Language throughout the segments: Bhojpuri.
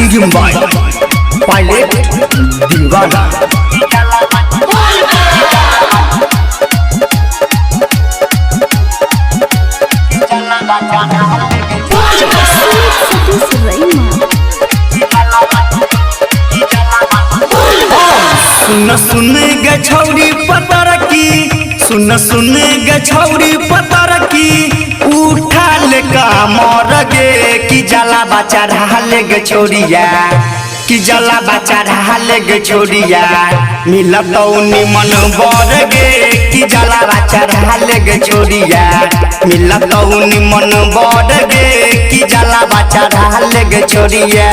सिंगिंग बाय पायलट दीवाना। सुन सुन गे छौरी पतर की, सुन सुन गे छौरी पतर की, उठा ले कामर गे कि जला बचा ढाले गे छोरिया, कि जला बचा ढाले गे छोरिया। मिलतौ निमन बर गे कि जला बचा ढाले गे छोरिया, मिलतौ निमन बर गे कि जला बचा ढाले गे छोरिया।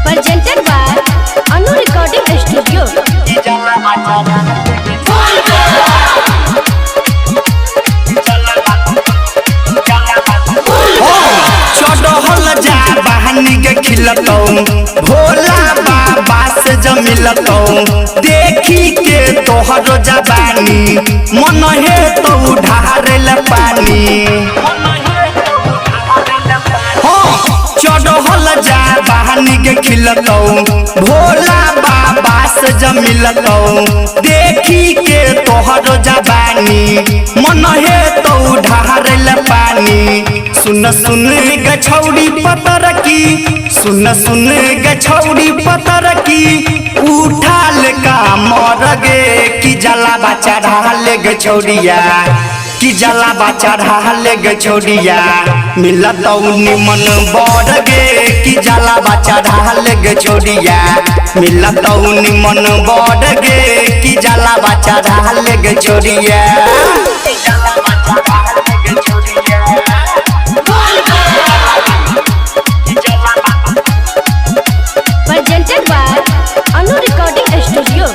Presented by Anu Recording Studio। चढ़ल जा बहनी के खिलतौ, भोला बाबा से जमिलतौ। देखी के तोहर जबानी मन हे तो ढारेल पानी। चढ़ल जा बहनी के खिलतौ, भोला बाबा से जमिलतौ। देखी के तोहर जबानी मन हे तो ढारेल पानी। सुन सुन गे छौरी पतर की, सुन सुन गे छौरी पतर की, उठा ले कामर गे कि जला बचा ढाले गे छोरिया, कि जला बचा ढाले गे छोरिया। मिलतौ निमन बर गे कि जला बचा ढाले गे छोरिया, मिलतौ निमन बर गे कि जला बचा ढाले गे छोरिया। Presented by Anu Recording Studio।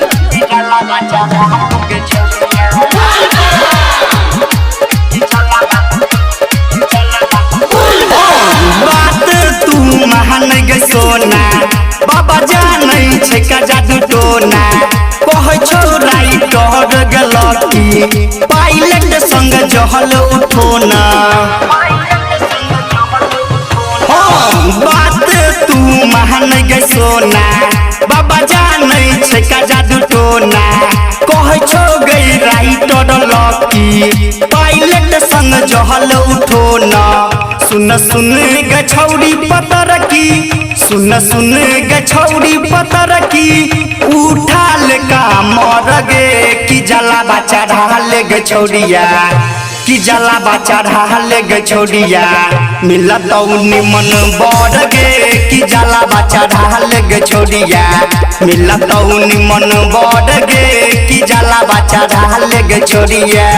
बात तू महान गे सोना, बाबा जानै छै का जादू टोना। कहै छौ राइटर गलती, पायलट संग जहल उठोना। बात तू महान गे सोना, बाबा जानै छै का जादू टोना। कहै छौ गई राइटर लकी, पायलट संग जहल उठोना। सुन सुन गे छौरी पतर की, सुन सुन गे छौरी पतर की, उठा ले कामर गे कि जला बचा ढाले गे छोरिया, कि जला बचा ढाले गे छोरिया। मिलतौ निमन बर गे कि जला बचा ढाले गे छोरिया, मिलतौ निमन बर गे कि जला बचा ढाले गे छोरिया।